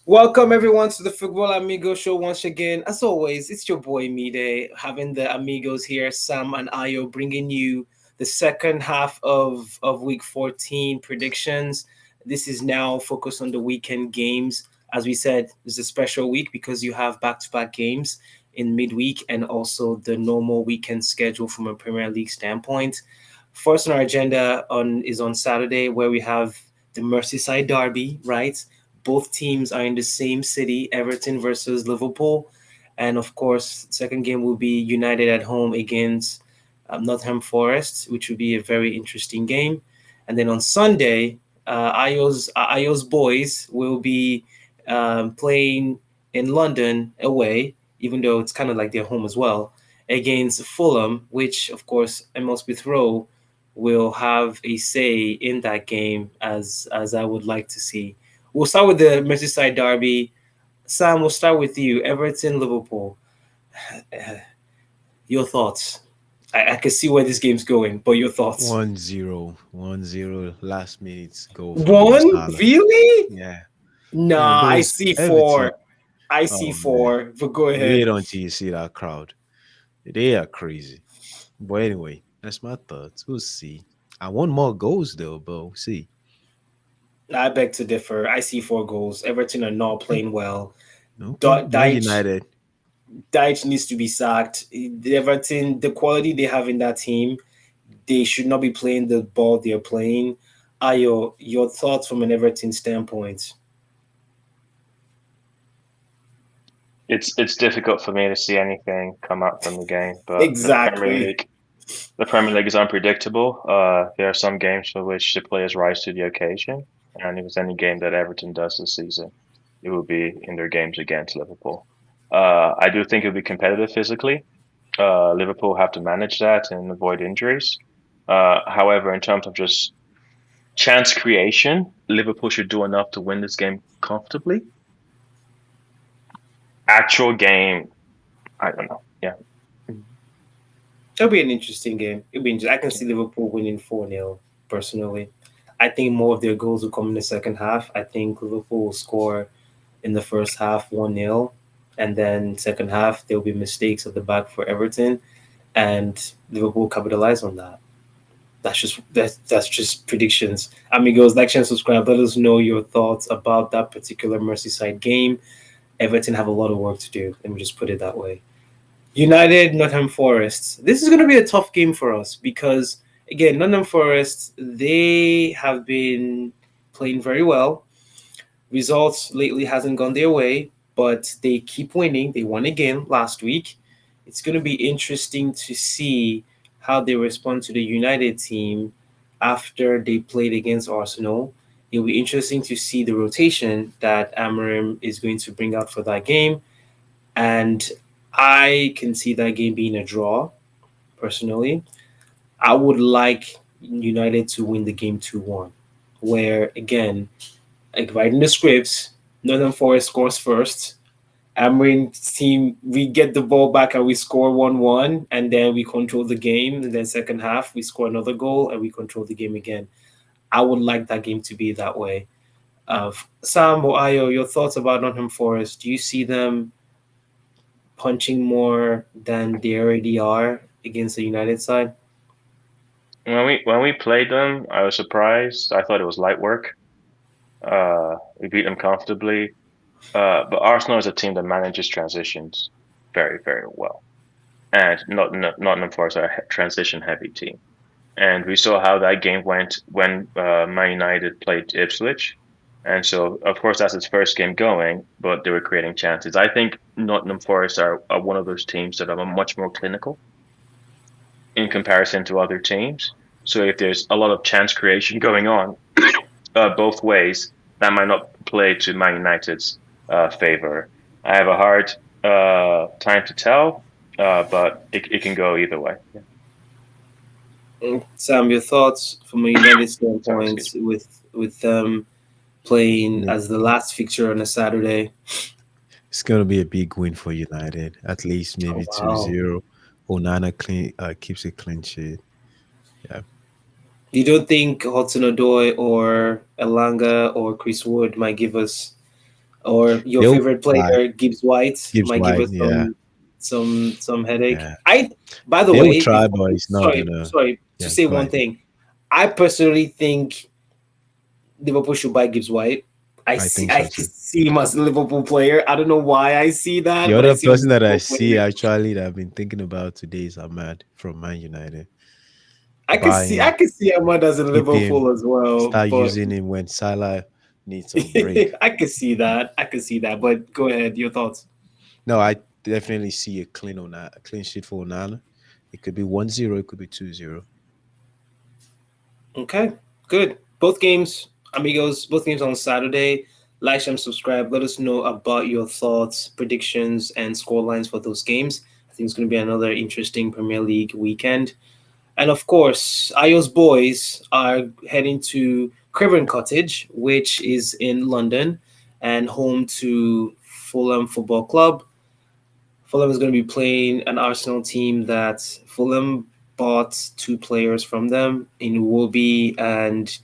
Welcome everyone to the Football Amigos show once again. As always, it's your boy Mide having the Amigos here, Sam and Ayo, bringing you the second half of Week 14 predictions. This is now focused on the weekend games. As we said, it's a special week because you have back-to-back games in midweek and also the normal weekend schedule from a Premier League standpoint. First on our agenda is on Saturday where we have the Merseyside Derby, right? Both teams are in the same city, Everton versus Liverpool. And of course, second game will be United at home against Nottingham Forest, which will be a very interesting game. And then on Sunday, Ayo's boys will be playing in London away, even though it's kind of like their home as well, against Fulham, which of course Amos Smith Rowe will have a say in that game as I would like to see. We'll start with the Merseyside derby. Sam, we'll start with you. Everton, Liverpool. Your thoughts? I can see where this game's going, but your thoughts? 1-0, 1-0 last minute goal from Mo One? Salah. Really? Yeah. Man, Nah, I those see Everton. four. I see Oh man. four, but go Wait ahead. until you see that crowd. They are crazy. But anyway, that's my thoughts. We'll see. I want more goals though, but we'll see. I beg to differ. I see four goals. Everton are not Okay. playing well. Okay. Man Deitch United. Deitch needs to be sacked. Everton, the quality they have in that team, they should not be playing the ball they're playing. Ayo, your thoughts from an Everton standpoint? It's difficult for me to see anything come out from the game, but Exactly. The Premier League is unpredictable. There are some games for which the players rise to the occasion, and if it's any game that Everton does this season, it will be in their games against Liverpool. I do think it'll be competitive physically. Liverpool have to manage that and avoid injuries. However, in terms of just chance creation, Liverpool should do enough to win this game comfortably. Actual game, I don't know. Yeah. It'll be an interesting game. I can see Liverpool winning 4-0, personally. I think more of their goals will come in the second half. I think Liverpool will score in the first half 1-0, and then second half there'll be mistakes at the back for Everton, and Liverpool capitalize on that. That's just predictions. Amigos, like, share, and subscribe. Let us know your thoughts about that particular Merseyside game. Everton have a lot of work to do. Let me just put it that way. United, Nottingham Forest. This is going to be a tough game for us because, again, Nottingham Forest, they have been playing very well. Results lately hasn't gone their way, but they keep winning. They won again last week. It's going to be interesting to see how they respond to the United team after they played against Arsenal. It'll be interesting to see the rotation that Amarim is going to bring out for that game. And I can see that game being a draw, personally. I would like United to win the game 2-1, where, again, like writing the scripts, Northern Forest scores first. Amarin's team, we get the ball back and we score 1-1, and then we control the game. And then second half, we score another goal and we control the game again. I would like that game to be that way. Sam or Ayo, your thoughts about Nottingham Forest? Do you see them punching more than they already are against the United side? When we played them, I was surprised. I thought it was light work. We beat them comfortably. But Arsenal is a team that manages transitions very, very well, and not Nottingham Forest are a transition heavy team. And we saw how that game went when Man United played Ipswich. And so, of course, that's its first game going, but they were creating chances. I think Nottingham Forest are one of those teams that are much more clinical in comparison to other teams. So if there's a lot of chance creation going on both ways, that might not play to Man United's favor. I have a hard time to tell, but it can go either way. Yeah. Sam, your thoughts from a United Sorry, standpoint excuse me. with them playing Yeah. as the last fixture on a Saturday? It's gonna be a big win for United. At least Oh maybe two wow! zero. Onana keeps a clean sheet. Yeah. You don't think Hudson Odoi or Elanga or Chris Wood might give us or your They'll favorite try. player Gibbs White Gibbs might give White, us yeah, some headache. yeah. I By the They will way, try, before but it's not sorry gonna. sorry to Yeah, say go one ahead. thing, I personally think Liverpool should buy Gibbs White. I think I so too. just see him as a Liverpool player. I don't know why I see The that, but I other see him as person a that I Liverpool see player. actually that I've been thinking about today is Ahmad from Man United. I Buy I him, can see Ahmad as in keep him, Liverpool as well, start but using him when Salah needs a break. I can see that. I can see that. But go ahead, your thoughts. No, I definitely see a clean on that, a clean sheet for Onana. It could be 1-0, it could be 2-0. Okay, good. Both games, amigos. Both games on Saturday. Like, share, and subscribe. Let us know about your thoughts, predictions, and score lines for those games. I think it's going to be another interesting Premier League weekend. And of course, Ayo's boys are heading to Craven Cottage, which is in London and home to Fulham Football Club. Fulham is going to be playing an Arsenal team that Fulham bought two players from them in Iwobi and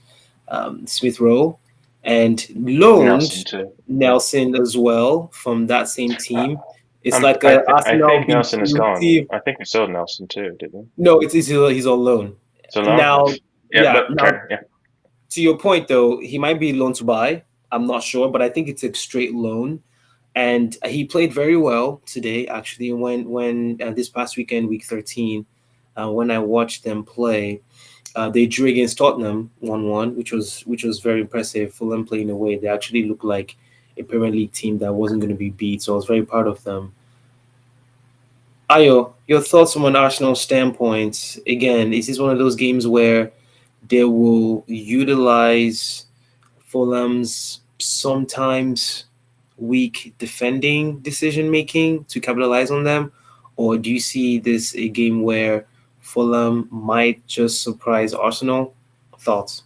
Smith Rowe, and Nelson loaned too. Yeah. Nelson as well from that same I, team. It's like a I Arsenal think B Nelson is two gone. team. I think we sold Nelson too, didn't we? No, he's on loan So long. now. Yeah, Yeah, but okay. now Yeah. to your point though, he might be loan to buy. I'm not sure, but I think it's a straight loan. And he played very well today. Actually, when this past weekend, week 13, when I watched them play, they drew against Tottenham 1-1, which was very impressive. Fulham playing away, they actually looked like a Premier League team that wasn't going to be beat. So I was very proud of them. Ayo, your thoughts from an Arsenal standpoint? Again, is this one of those games where they will utilize Fulham's sometimes weak defending decision making to capitalize on them? Or do you see this a game where Fulham might just surprise Arsenal? Thoughts?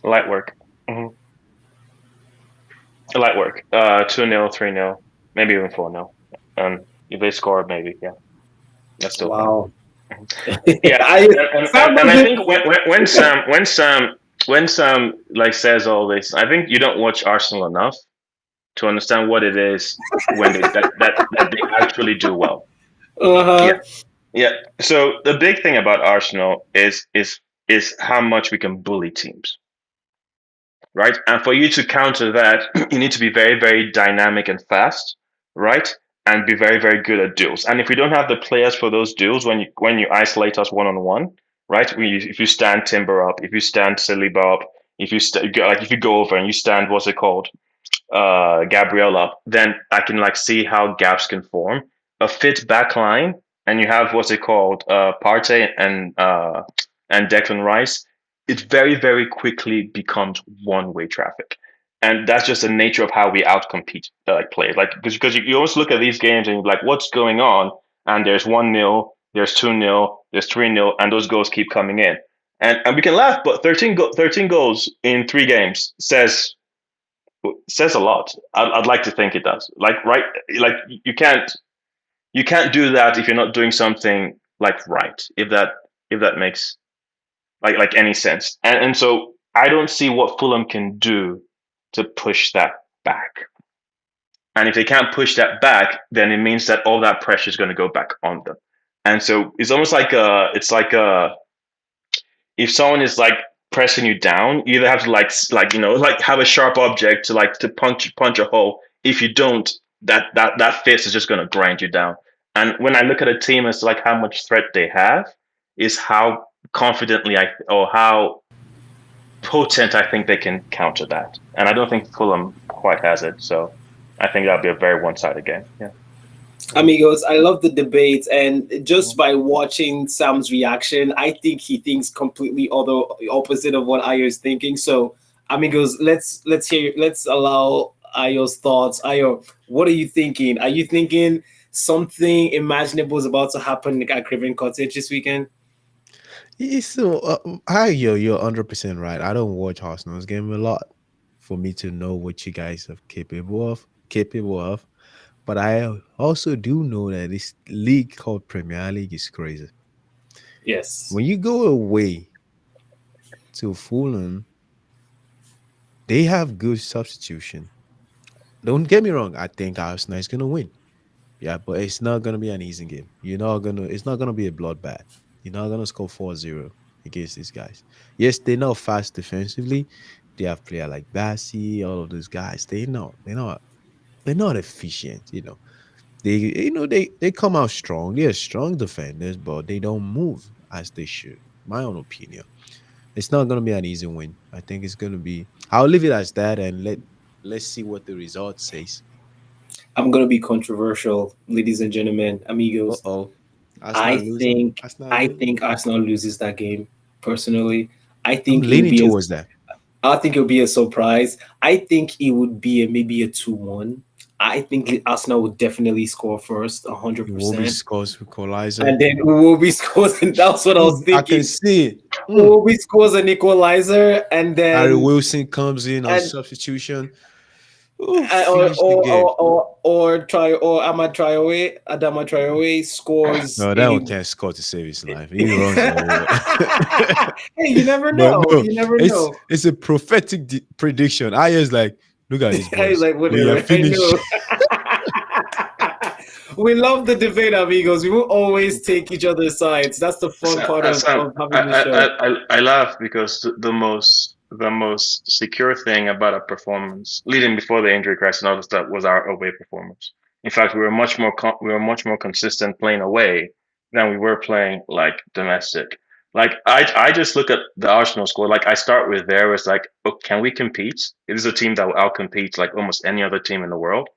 Light work. Hmm. Light work. 2-0, 3-0, maybe even 4-0. If they score, maybe, yeah, that's still fine. Wow. Mhm. Yeah, I Sam and I doesn't. think when Sam like says all this, I think you don't watch Arsenal enough to understand what it is when that they actually do well. Yeah, Uh-huh. yeah. So the big thing about Arsenal is how much we can bully teams, right? And for you to counter that, you need to be very, very dynamic and fast, right? And be very, very good at duels. And if we don't have the players for those duels, when you isolate us one on one, right? If you stand Timber up, if you stand Saliba up, if you go over and you stand what's it called, Gabriel up, then I can like see how gaps can form. A fit back line, and you have what's it called, Partey and Declan Rice. It very very quickly becomes one way traffic, and that's just the nature of how we outcompete like players. Like because you always look at these games and you're like, what's going on? And there's 1-0, there's 2-0, there's 3-0, and those goals keep coming in. And we can laugh, but 13 goals in 3 games says a lot. I'd like to think it does. Like right, like you can't do that if you're not doing something like right. If that makes like any sense. And so I don't see what Fulham can do to push that back. And if they can't push that back, then it means that all that pressure is going to go back on them. And so it's almost like a if someone is like pressing you down, you either have to like have a sharp object to punch a hole. If you don't, that fist is just gonna grind you down. And when I look at a team as like how much threat they have, is how confidently or how potent I think they can counter that. And I don't think Fulham quite has it. So I think that'll be a very one-sided game. Yeah. Mhm. Amigos, I love the debate, and just Mhm. by watching Sam's reaction, I think he thinks completely other opposite of what Ayo is thinking. So, amigos, let's allow Ayo's thoughts. Ayo, what are you thinking? Are you thinking something imaginable is about to happen at Craven Cottage this weekend? So, hi, you're 100% right. I don't watch Arsenal's game a lot for me to know what you guys are capable of. But I also do know that this league called Premier League is crazy. Yes. When you go away to Fulham, they have good substitution. don't get me wrong. I think Arsenal is gonna win. Yeah, but it's not gonna be an easy game. You're not gonna. It's not gonna be a bloodbath. You're not gonna score 4-0 against these guys. Yes, they're not fast defensively. They have player like Bassi, all of those guys. They're not efficient. They come out strong. They're strong defenders, but they don't move as they should. My own opinion. It's not gonna be an easy win. I think it's gonna be. I'll leave it as that, and let's see what the result says. I'm gonna be controversial, ladies and gentlemen, Uh amigos. oh, Arsenal I losing. think Arsenal I losing. think Arsenal loses that game. Personally, I I'm think it'll leaning be a towards that. I think it'll be a surprise. I think it would be maybe a 2-1. I think Arsenal would definitely score first, hundred Iwobi percent, scores with equalizer. and then Uwobi scores. And that's what I was I can thinking. see it. Uwobi scores an equalizer, and Harry then Wilson comes in on and substitution. Oh, or finish the or game. or Ahmad Traore, Adama Traore scores No, that one a. can't score to save his life. He runs everywhere. Hey, you never But know. no, You never it's know. it's a prophetic prediction. I was like, look at these I was boys. like, We are whatever. I finished. know. We love the debate, amigos. We will always take each other's sides. That's the fun part Sam, of having the show. I laugh because the most secure thing about a performance leading before the injury crisis and all this stuff was our away performance. In fact, we were much more consistent playing away than we were playing like domestic. Like I just look at the Arsenal score. Like I start with there. It's like, oh, can we compete? It is a team that will outcompete like almost any other team in the world.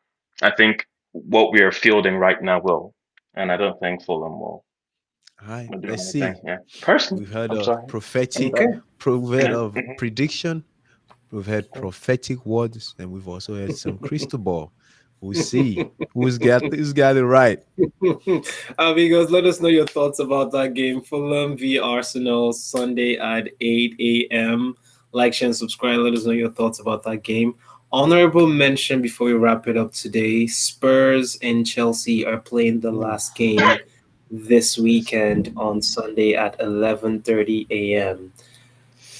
I think what we are fielding right now will, and I don't think Fulham All right, will do let's anything. see. Yeah, personally, We've had I'm a sorry. I'm prophetic Okay. sorry. proverb Yeah. of prediction. We've had prophetic words, and we've also had some crystal ball. We'll see who's got it right. Amigos, let us know your thoughts about that game. Fulham v Arsenal, Sunday at 8 a.m. Like, share, and subscribe. Let us know your thoughts about that game. Honorable mention before we wrap it up today, Spurs and Chelsea are playing the Ooh, last game this weekend on Sunday at 11:30 a.m.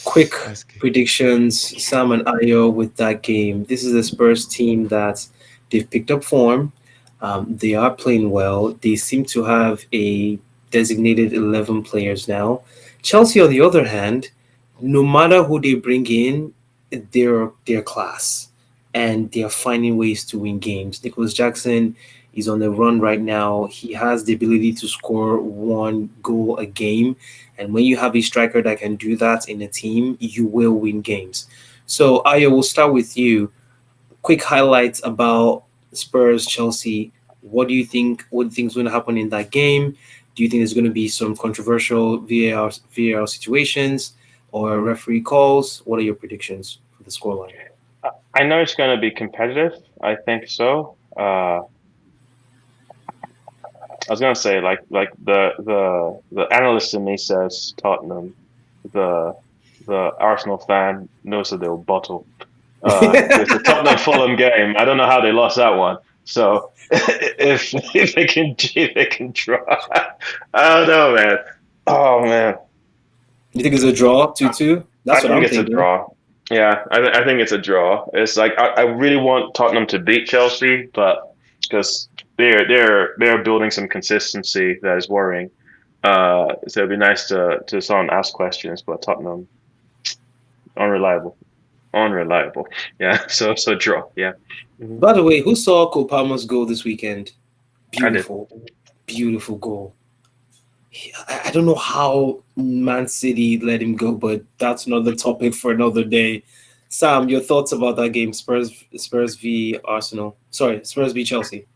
Quick that's good. predictions, Sam and Ayo with that game. This is a Spurs team that they've picked up form. They are playing well. They seem to have a designated 11 players now. Chelsea, on the other hand, no matter who they bring in, they're class and they're finding ways to win games. Nicholas Jackson is on the run right now. He has the ability to score one goal a game, and when you have a striker that can do that in a team, you will win games. So, Ayo, we'll start with you. Quick highlights about Spurs Chelsea. What do you think? What do you think is going to happen in that game? Do you think there's going to be some controversial VAR situations or referee calls? What are your predictions for the scoreline? I know it's going to be competitive. I think so. I was going to say like the analyst in me says Tottenham. The the Arsenal fan knows that they'll bottle. It's a Tottenham Fulham game. I don't know how they lost that one. So if they can draw, I don't know, man. Oh man, You think it's a draw, 2-2? I That's what think I'm it's a thinking. draw. Yeah, I think it's a draw. It's like I really want Tottenham to beat Chelsea, but because they're building some consistency that is worrying. So it'd be nice to someone ask questions, but Tottenham unreliable, unreliable. Yeah, so draw. Yeah, By the way, who saw Kopama's goal this weekend? I did. Beautiful, beautiful goal. I don't know how Man City let him go, but that's another topic for another day. Sam, your thoughts about that game? Spurs v Arsenal. Sorry, Spurs v Chelsea.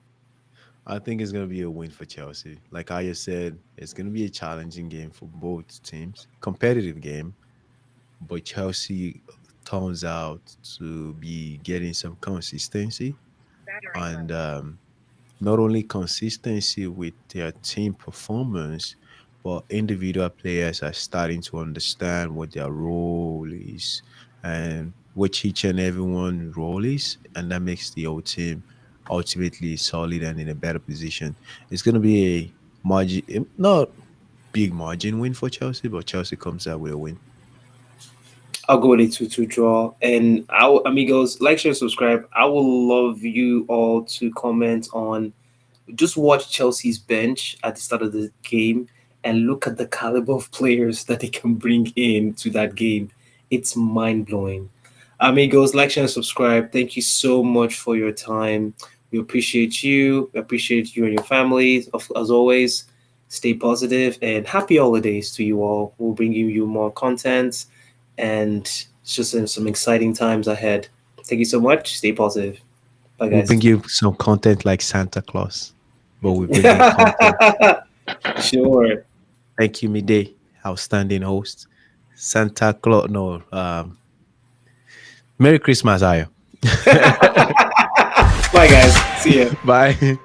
I think it's gonna be a win for Chelsea. Like I just said, it's gonna be a challenging game for both teams, competitive game. But Chelsea turns out to be getting some consistency and not only consistency with their team performance, but individual players are starting to understand what their role is and what each and everyone's role is, and that makes the whole team ultimately solid and in a better position. It's going to be a margin, not big margin win for Chelsea, but Chelsea comes out with a win. I'll go with a 2-2 draw. And our amigos, like, share, subscribe. I will love you all to comment on, just watch Chelsea's bench at the start of the game and look at the caliber of players that they can bring in to that game. It's mind blowing. Amigos, like, share, and subscribe. Thank you so much for your time. We appreciate you. We appreciate you and your families. As always, stay positive and happy holidays to you all. We'll bring you more content, and it's just some exciting times ahead. Thank you so much. Stay positive. Bye, We'll guys. bring you some content like Santa Claus, but we bring you content. Sure. Thank you, Midday, outstanding host. Santa Claus, no, Merry Christmas, Ayo. Bye, guys. See ya. Bye.